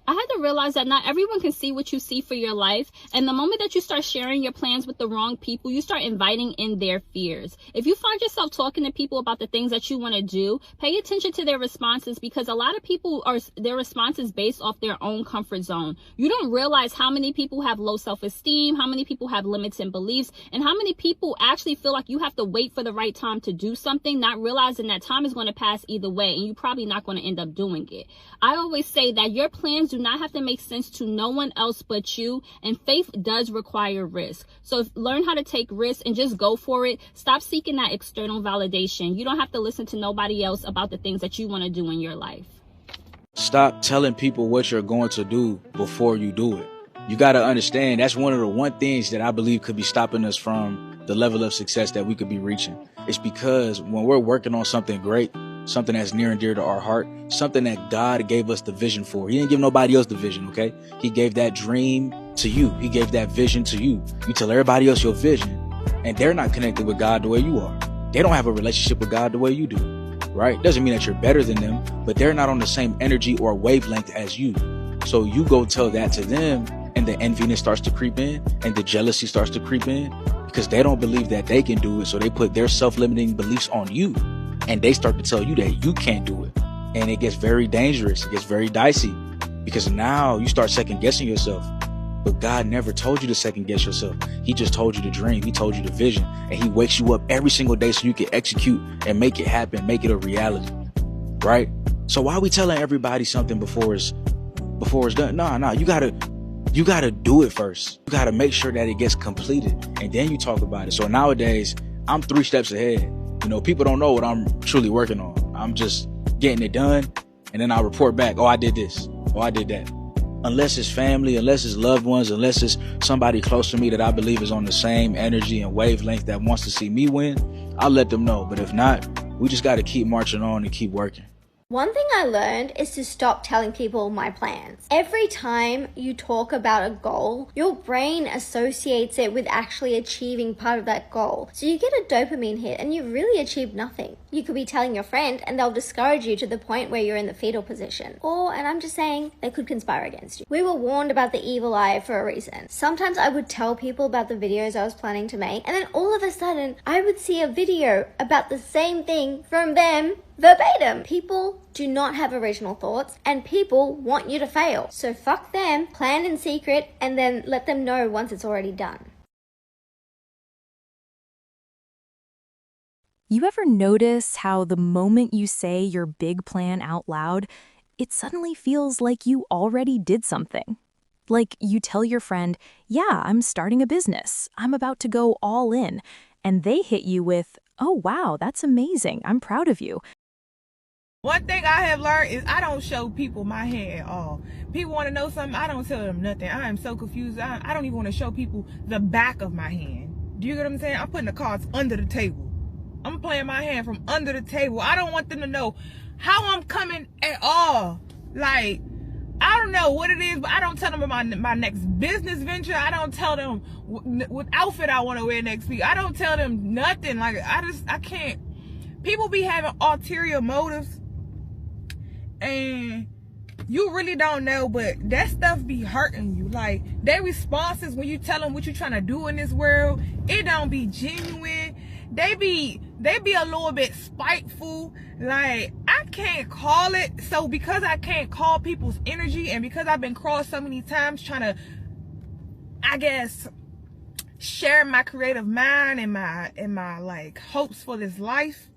I had to realize that not everyone can see what you see for your life. And the moment that you start sharing your plans with the wrong people, you start inviting in their fears. If you find yourself talking to people about the things that you want to do, pay attention to their responses, because a lot of people their responses based off their own comfort zone. You don't realize how many people have low self-esteem, how many people have limits and beliefs, and how many people actually feel like you have to wait for the right time to do something, not realizing that time is going to pass either way, and you're probably not going to end up doing it. I always say that your plans do not have to make sense to no one else but you, and faith does require risk. So learn how to take risks and just go for it. Stop seeking that external validation. You don't have to listen to nobody else about the things that you want to do in your life. Stop telling people what you're going to do before you do it. You got to understand, that's one of the things that I believe could be stopping us from the level of success that we could be reaching. It's because when we're working on something great, something that's near and dear to our heart, something that God gave us the vision for. He didn't give nobody else the vision, okay? He gave that dream to you. He gave that vision to you. You tell everybody else your vision, and they're not connected with God the way you are. They don't have a relationship with God the way you do, right? Doesn't mean that you're better than them, but they're not on the same energy or wavelength as you. So you go tell that to them, and the enviness starts to creep in, and the jealousy starts to creep in, because they don't believe that they can do it. So they put their self-limiting beliefs on you, and they start to tell you that you can't do it. And it gets very dangerous. It gets very dicey, because now you start second guessing yourself. But God never told you to second guess yourself. He just told you the dream. He told you the vision, and he wakes you up every single day so you can execute and make it happen, make it a reality, right? So why are we telling everybody something before it's done? No, you gotta do it first. You gotta make sure that it gets completed, and then you talk about it. So nowadays, I'm 3 steps ahead. You know, people don't know what I'm truly working on. I'm just getting it done, and then I'll report back. Oh, I did this. Oh, I did that. Unless it's family, unless it's loved ones, unless it's somebody close to me that I believe is on the same energy and wavelength that wants to see me win, I'll let them know. But if not, we just got to keep marching on and keep working. One thing I learned is to stop telling people my plans. Every time you talk about a goal, your brain associates it with actually achieving part of that goal. So you get a dopamine hit and you really achieved nothing. You could be telling your friend and they'll discourage you to the point where you're in the fetal position. Or, and I'm just saying, they could conspire against you. We were warned about the evil eye for a reason. Sometimes I would tell people about the videos I was planning to make, and then all of a sudden I would see a video about the same thing from them verbatim. People do not have original thoughts, and people want you to fail. So fuck them, plan in secret, and then let them know once it's already done. You ever notice how the moment you say your big plan out loud, it suddenly feels like you already did something? Like you tell your friend, yeah, I'm starting a business. I'm about to go all in. And they hit you with, oh, wow, that's amazing. I'm proud of you. One thing I have learned is I don't show people my hand at all. People want to know something, I don't tell them nothing. I am so confused. I don't even want to show people the back of my hand. Do you get what I'm saying? I'm putting the cards under the table. I'm playing my hand from under the table. I don't want them to know how I'm coming at all. Like, I don't know what it is, but I don't tell them about my next business venture. I don't tell them what outfit I want to wear next week. I don't tell them nothing. Like, I can't. People be having ulterior motives, and you really don't know, but that stuff be hurting you. Like, their responses when you tell them what you're trying to do in this world, it don't be genuine. They be a little bit spiteful. Like, I can't call it. So because I can't call people's energy, and because I've been crossed so many times trying to, I guess, share my creative mind and my like hopes for this life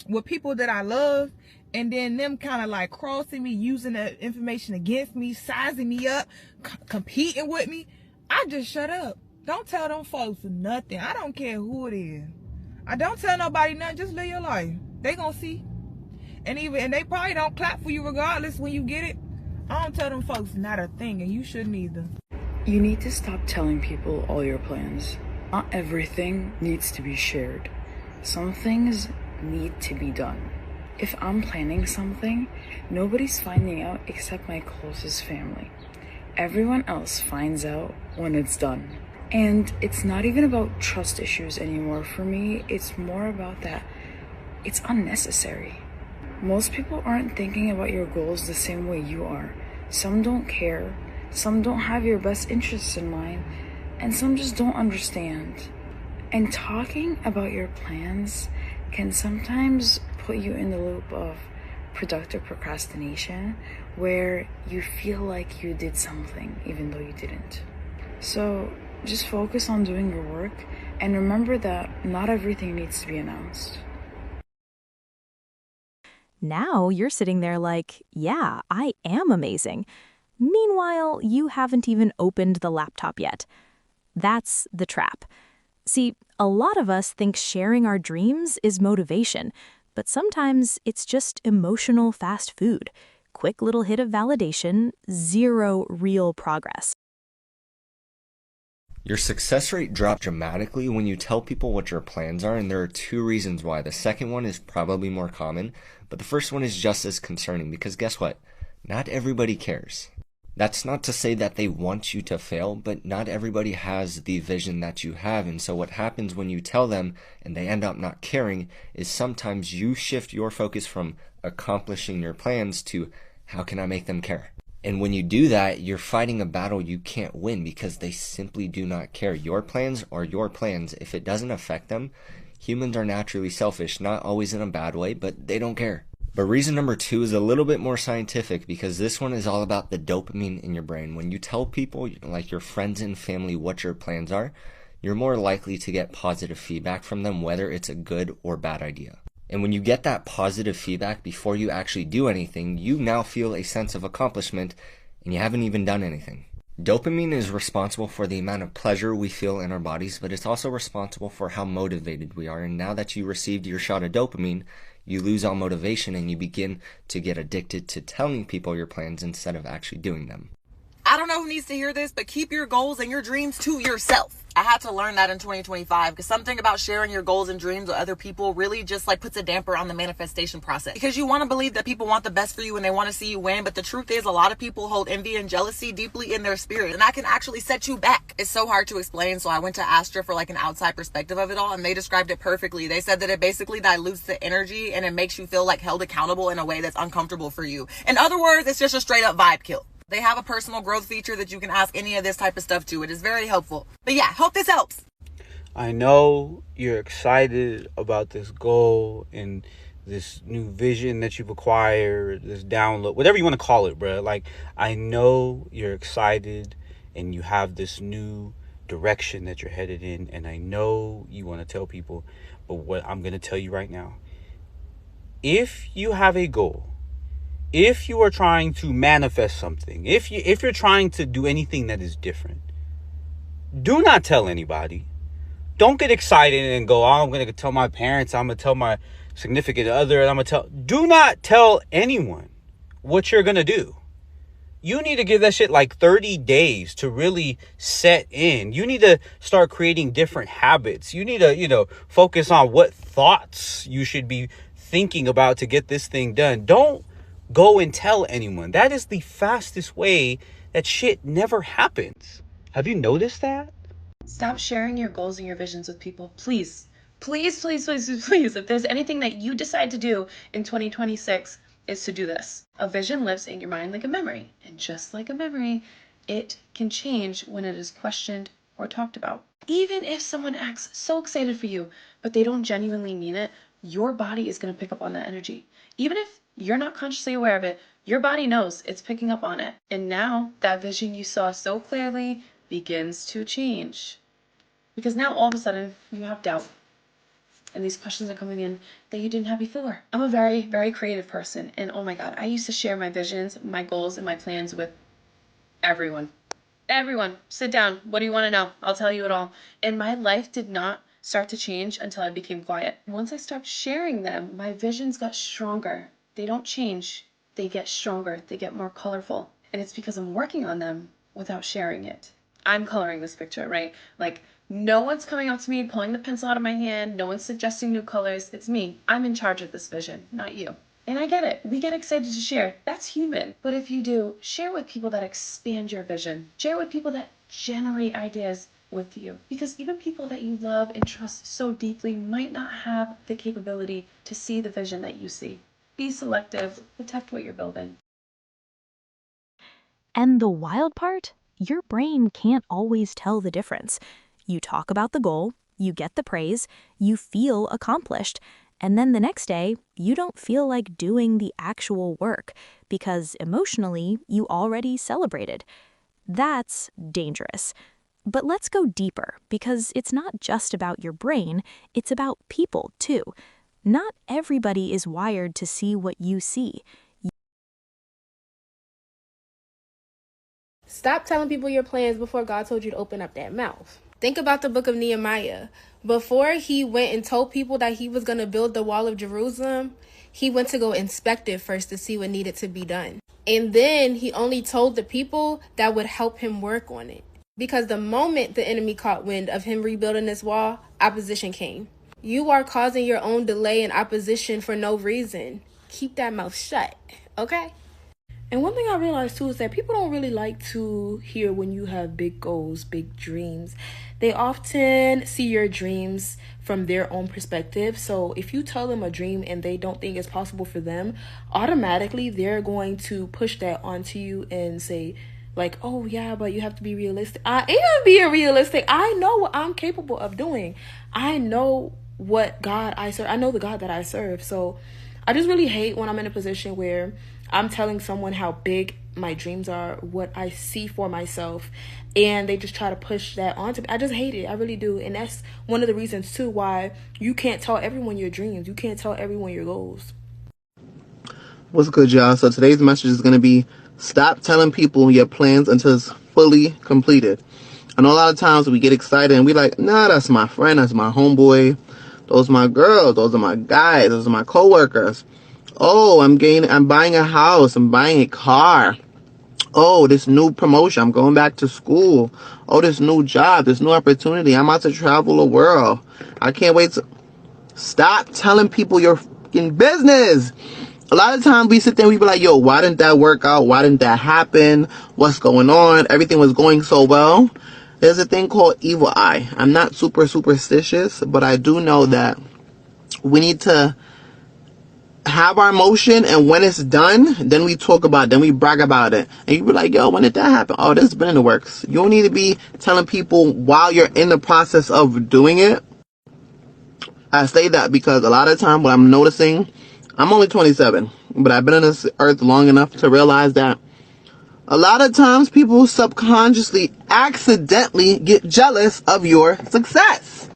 with people that I love, and then them kind of like crossing me, using that information against me, sizing me up, competing with me, I just shut up. Don't tell them folks nothing. I don't care who it is. I don't tell nobody nothing. Just live your life. They gonna see. And they probably don't clap for you regardless when you get it. I don't tell them folks not a thing, and you shouldn't either. You need to stop telling people all your plans. Not everything needs to be shared. Some things need to be done. If I'm planning something, nobody's finding out except my closest family. Everyone else finds out when it's done. And it's not even about trust issues anymore for me. It's more about that it's unnecessary. Most people aren't thinking about your goals the same way you are. Some don't care, some don't have your best interests in mind, and some just don't understand. And talking about your plans can sometimes put you in the loop of productive procrastination, where you feel like you did something even though you didn't. So just focus on doing your work and remember that not everything needs to be announced. Now you're sitting there like, yeah, I am amazing. Meanwhile, you haven't even opened the laptop yet. That's the trap. See, a lot of us think sharing our dreams is motivation, but sometimes it's just emotional fast food. Quick little hit of validation, zero real progress. Your success rate drops dramatically when you tell people what your plans are, and there are two reasons why. The second one is probably more common, but the first one is just as concerning because guess what? Not everybody cares. That's not to say that they want you to fail, but not everybody has the vision that you have, and so what happens when you tell them and they end up not caring is sometimes you shift your focus from accomplishing your plans to how can I make them care? And when you do that, you're fighting a battle you can't win because they simply do not care. Your plans are your plans. If it doesn't affect them, humans are naturally selfish, not always in a bad way, but they don't care. But reason number two is a little bit more scientific because this one is all about the dopamine in your brain. When you tell people, like your friends and family, what your plans are, you're more likely to get positive feedback from them, whether it's a good or bad idea. And when you get that positive feedback before you actually do anything, you now feel a sense of accomplishment and you haven't even done anything. Dopamine is responsible for the amount of pleasure we feel in our bodies, but it's also responsible for how motivated we are. And now that you received your shot of dopamine, you lose all motivation and you begin to get addicted to telling people your plans instead of actually doing them. I don't know who needs to hear this, but keep your goals and your dreams to yourself. I had to learn that in 2025 because something about sharing your goals and dreams with other people really just like puts a damper on the manifestation process. Because you want to believe that people want the best for you and they want to see you win, but the truth is a lot of people hold envy and jealousy deeply in their spirit, and that can actually set you back. It's so hard to explain, so I went to Astra for like an outside perspective of it all, and they described it perfectly. They said that it basically dilutes the energy and it makes you feel like held accountable in a way that's uncomfortable for you. In other words, it's just a straight up vibe kill. They have a personal growth feature that you can ask any of this type of stuff to. It is very helpful. But yeah, hope this helps. I know you're excited about this goal and this new vision that you've acquired, this download, whatever you want to call it, bro. Like, I know you're excited and you have this new direction that you're headed in. And I know you want to tell people, but what I'm going to tell you right now, if you have a goal, if you are trying to manifest something, if you're trying to do anything that is different, do not tell anybody. Don't get excited and go, oh, I'm going to tell my parents, I'm going to tell my significant other, and I'm going to tell. Do not tell anyone what you're going to do. You need to give that shit like 30 days to really set in. You need to start creating different habits. You need to, focus on what thoughts you should be thinking about to get this thing done. Don't go and tell anyone. That is the fastest way that shit never happens. Have you noticed that? Stop sharing your goals and your visions with people, please. Please, please, please, please, please. If there's anything that you decide to do in 2026, is to do this. A vision lives in your mind like a memory. And just like a memory, it can change when it is questioned or talked about. Even if someone acts so excited for you, but they don't genuinely mean it, your body is going to pick up on that energy. Even if you're not consciously aware of it, your body knows it's picking up on it. And now that vision you saw so clearly begins to change. Because now all of a sudden you have doubt. And these questions are coming in that you didn't have before. I'm a very, very creative person. And oh my God, I used to share my visions, my goals, and my plans with everyone. Everyone, sit down. What do you want to know? I'll tell you it all. And my life did not start to change until I became quiet. Once I stopped sharing them, my visions got stronger. They don't change. They get stronger. They get more colorful. And it's because I'm working on them without sharing it. I'm coloring this picture, right? Like, no one's coming up to me, pulling the pencil out of my hand. No one's suggesting new colors. It's me. I'm in charge of this vision, not you. And I get it. We get excited to share. That's human. But if you do, share with people that expand your vision. Share with people that generate ideas with you. Because even people that you love and trust so deeply might not have the capability to see the vision that you see. Be selective. Protect what you're building. And the wild part? Your brain can't always tell the difference. You talk about the goal, you get the praise, you feel accomplished, and then the next day, you don't feel like doing the actual work because emotionally, you already celebrated. That's dangerous. But let's go deeper because it's not just about your brain, it's about people too. Not everybody is wired to see what you see. Stop telling people your plans before God told you to open up that mouth. Think about the book of Nehemiah. Before he went and told people that he was going to build the wall of Jerusalem, he went to go inspect it first to see what needed to be done. And then he only told the people that would help him work on it. Because the moment the enemy caught wind of him rebuilding this wall, opposition came. You are causing your own delay and opposition for no reason. Keep that mouth shut, okay? And one thing I realized too is that people don't really like to hear when you have big goals, big dreams. They often see your dreams from their own perspective. So if you tell them a dream and they don't think it's possible for them, automatically they're going to push that onto you and say, like, oh yeah, but you have to be realistic. I am being realistic. I know what I'm capable of doing. I know what God I serve. I know the God that I serve. So I just really hate when I'm in a position where I'm telling someone how big my dreams are, what I see for myself, and they just try to push that onto me. I just hate it. I really do. And that's one of the reasons too why you can't tell everyone your dreams. You can't tell everyone your goals. What's good, y'all? So today's message is going to be stop telling people your plans until it's fully completed. I know a lot of times we get excited and we like, nah, that's my friend, that's my homeboy, those are my girls, those are my guys, those are my coworkers. Oh, I'm buying a house, I'm buying a car. Oh, this new promotion, I'm going back to school. Oh, this new job, this new opportunity, I'm about to travel the world. I can't wait to... Stop telling people your fucking business. A lot of times we sit there and we be like, yo, why didn't that work out? Why didn't that happen? What's going on? Everything was going so well. There's a thing called evil eye. I'm not super superstitious, but I do know that we need to have our emotion, and when it's done, then we talk about it, then we brag about it. And you be like, yo, when did that happen? Oh, this has been in the works. You don't need to be telling people while you're in the process of doing it. I say that because a lot of time what I'm noticing, I'm only 27, but I've been on this earth long enough to realize that a lot of times people subconsciously, accidentally get jealous of your success.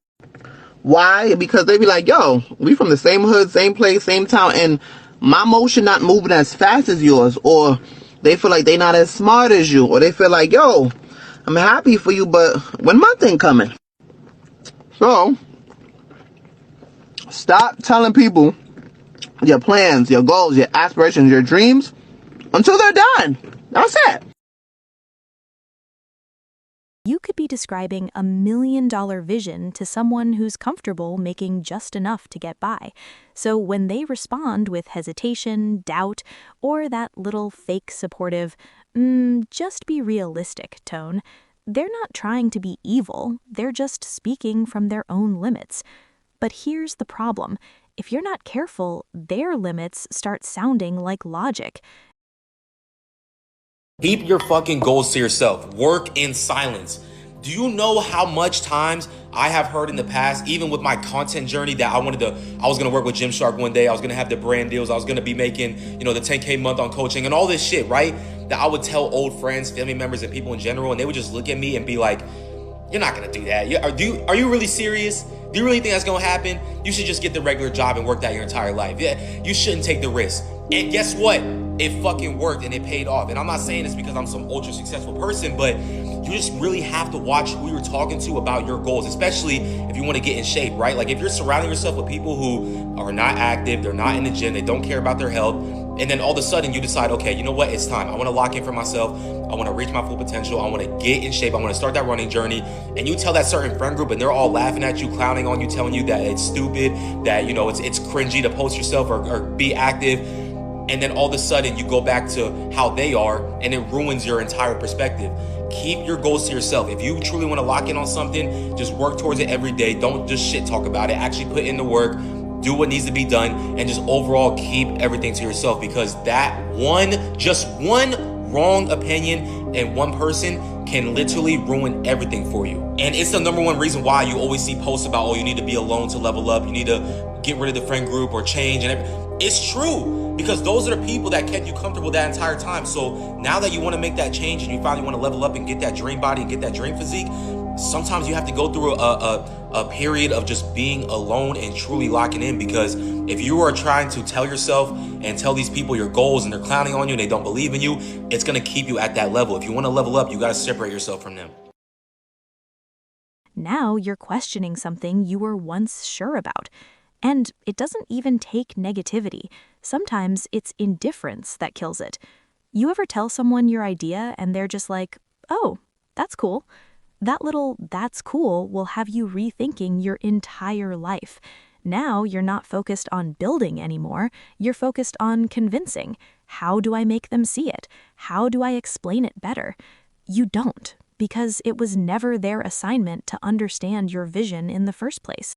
Why? Because they be like, yo, we from the same hood, same place, same town, and my motion not moving as fast as yours. Or they feel like they not as smart as you. Or they feel like, yo, I'm happy for you, but when my thing coming? So, stop telling people your plans, your goals, your aspirations, your dreams until they're done. That's it. You could be describing $1 million vision to someone who's comfortable making just enough to get by. So when they respond with hesitation, doubt, or that little fake supportive, just be realistic tone, they're not trying to be evil, they're just speaking from their own limits. But here's the problem. If you're not careful, their limits start sounding like logic. Keep your fucking goals to yourself. Work in silence. Do you know how much times I have heard in the past, even with my content journey, that I was going to work with Gymshark one day. I was going to have the brand deals. I was going to be making, the 10K month on coaching and all this shit, right? That I would tell old friends, family members, and people in general, and they would just look at me and be like, you're not going to do that. Are you really serious? Do you really think that's going to happen? You should just get the regular job and work that your entire life. Yeah, you shouldn't take the risk. And guess what? It fucking worked and it paid off. And I'm not saying this because I'm some ultra successful person, but you just really have to watch who you're talking to about your goals, especially if you want to get in shape, right? Like if you're surrounding yourself with people who are not active, they're not in the gym, they don't care about their health, and then all of a sudden you decide, okay, you know what? It's time. I want to lock in for myself. I want to reach my full potential. I want to get in shape. I want to start that running journey. And you tell that certain friend group and they're all laughing at you, clowning on you, telling you that it's stupid, that, it's cringy to post yourself or be active. And then all of a sudden you go back to how they are and it ruins your entire perspective. Keep your goals to yourself. If you truly want to lock in on something, just work towards it every day. Don't just shit talk about it. Actually put in the work, do what needs to be done, and just overall keep everything to yourself, because that just one wrong opinion in one person can literally ruin everything for you. And it's the number one reason why you always see posts about, oh, you need to be alone to level up, you need to get rid of the friend group or change, and it's true, because those are the people that kept you comfortable that entire time. So now that you want to make that change and you finally want to level up and get that dream body and get that dream physique, sometimes you have to go through a period of just being alone and truly locking in, because if you are trying to tell yourself and tell these people your goals and they're clowning on you and they don't believe in you, it's going to keep you at that level. If you want to level up, you got to separate yourself from them. Now you're questioning something you were once sure about. And it doesn't even take negativity. Sometimes it's indifference that kills it. You ever tell someone your idea and they're just like, oh, that's cool. That little "that's cool" will have you rethinking your entire life. Now you're not focused on building anymore. You're focused on convincing. How do I make them see it? How do I explain it better? You don't, because it was never their assignment to understand your vision in the first place.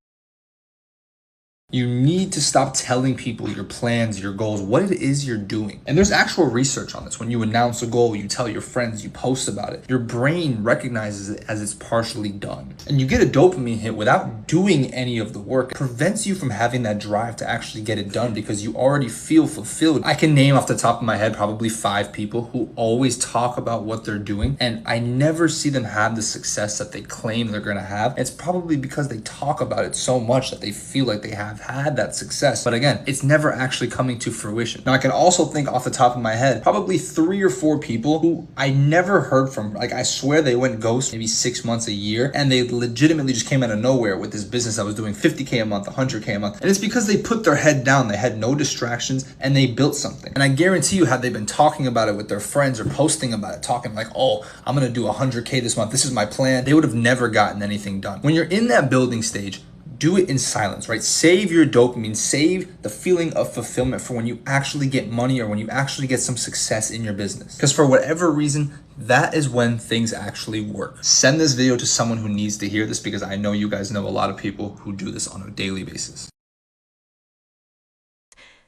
You need to stop telling people your plans, your goals, what it is you're doing. And there's actual research on this. When you announce a goal, you tell your friends, you post about it, your brain recognizes it as it's partially done. And you get a dopamine hit without doing any of the work. It prevents you from having that drive to actually get it done because you already feel fulfilled. I can name off the top of my head probably 5 people who always talk about what they're doing, and I never see them have the success that they claim they're gonna have. It's probably because they talk about it so much that they feel like they have had that success, but again, it's never actually coming to fruition. Now I can also think off the top of my head probably 3 or 4 people who I never heard from. Like, I swear they went ghost maybe 6 months, a year, and they legitimately just came out of nowhere with this business that was doing 50K a month, 100K a month, and it's because they put their head down, they had no distractions, and they built something. And I guarantee you, had they been talking about it with their friends or posting about it, talking like, oh, I'm gonna do 100K this month, this is my plan, they would have never gotten anything done. When you're in that building stage, do it in silence, right? Save your dopamine, save the feeling of fulfillment for when you actually get money or when you actually get some success in your business. Because for whatever reason, that is when things actually work. Send this video to someone who needs to hear this, because I know you guys know a lot of people who do this on a daily basis.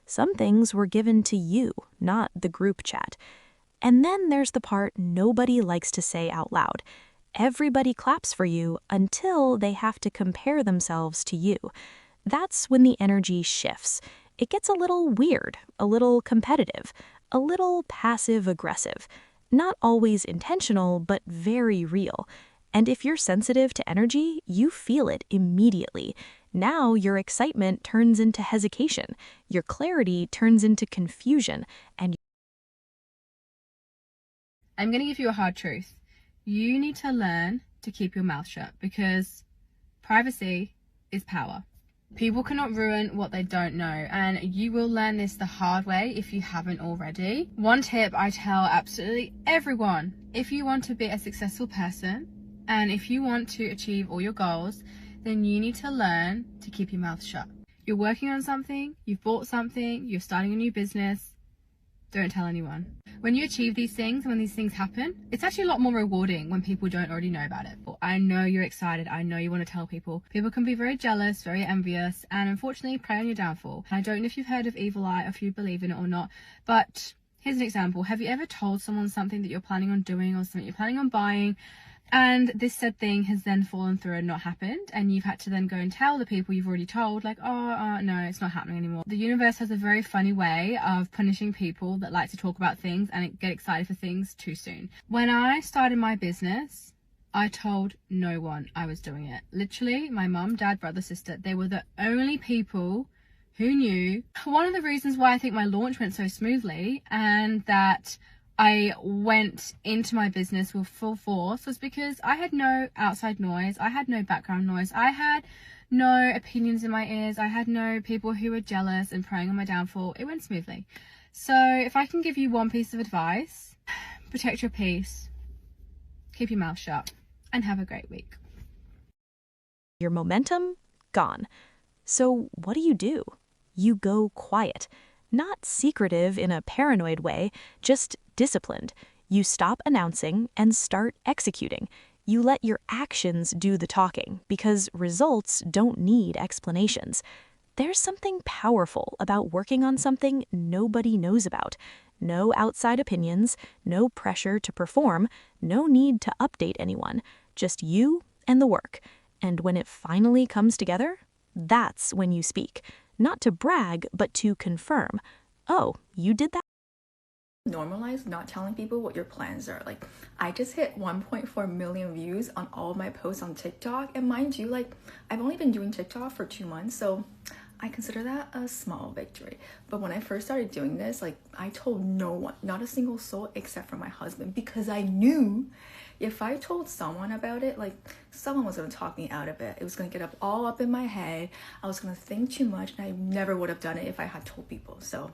Some things were given to you, not the group chat. And then there's the part nobody likes to say out loud. Everybody claps for you until they have to compare themselves to you. That's when the energy shifts. It gets a little weird, a little competitive, a little passive-aggressive. Not always intentional, but very real. And if you're sensitive to energy, you feel it immediately. Now your excitement turns into hesitation, your clarity turns into confusion, and I'm going to give you a hard truth. You need to learn to keep your mouth shut, because privacy is power. People cannot ruin what they don't know, and you will learn this the hard way if you haven't already. One tip I tell absolutely everyone: if you want to be a successful person and if you want to achieve all your goals, then you need to learn to keep your mouth shut. You're working on something, you've bought something, you're starting a new business, don't tell anyone. When you achieve these things, when these things happen, it's actually a lot more rewarding when people don't already know about it. I know you're excited. I know you want to tell people. People can be very jealous, very envious, and unfortunately prey on your downfall. I don't know if you've heard of evil eye, if you believe in it or not, but here's an example. Have you ever told someone something that you're planning on doing or something you're planning on buying, and this said thing has then fallen through and not happened, and you've had to then go and tell the people you've already told, like, no, it's not happening anymore. The universe has a very funny way of punishing people that like to talk about things and get excited for things too soon. When I started my business, I told no one I was doing it. Literally, my mum, dad, brother, sister, they were the only people who knew. One of the reasons why I think my launch went so smoothly and that I went into my business with full force was because I had no outside noise, I had no background noise, I had no opinions in my ears, I had no people who were jealous and preying on my downfall. It went smoothly. So if I can give you one piece of advice, protect your peace, keep your mouth shut, and have a great week. your momentum, gone. So what do? You go quiet. Not secretive in a paranoid way, just disciplined. You stop announcing and start executing. You let your actions do the talking, because results don't need explanations. There's something powerful about working on something nobody knows about. No outside opinions, no pressure to perform, no need to update anyone, just you and the work. And when it finally comes together, that's when you speak. Not to brag, but to confirm. Oh, you did that? Normalize not telling people what your plans are. Like, I just hit 1.4 million views on all of my posts on TikTok, and mind you, like, I've only been doing TikTok for 2 months, so I consider that a small victory. But when I first started doing this, like, I told no one, not a single soul except for my husband, because I knew if I told someone about it, like, someone was going to talk me out of it. It was going to get all up in my head. I was going to think too much, and I never would have done it if I had told people. So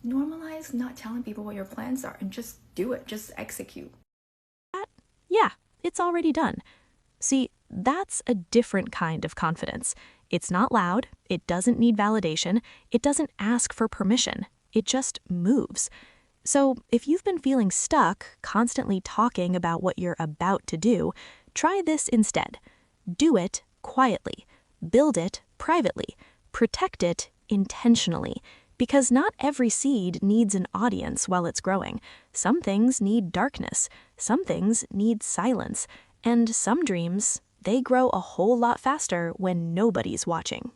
normalize not telling people what your plans are and just do it. Just execute. Yeah, it's already done. See, that's a different kind of confidence. It's not loud, it doesn't need validation, it doesn't ask for permission, it just moves. So if you've been feeling stuck, constantly talking about what you're about to do, try this instead. Do it quietly. Build it privately. Protect it intentionally. Because not every seed needs an audience while it's growing. Some things need darkness. Some things need silence. And some dreams, they grow a whole lot faster when nobody's watching.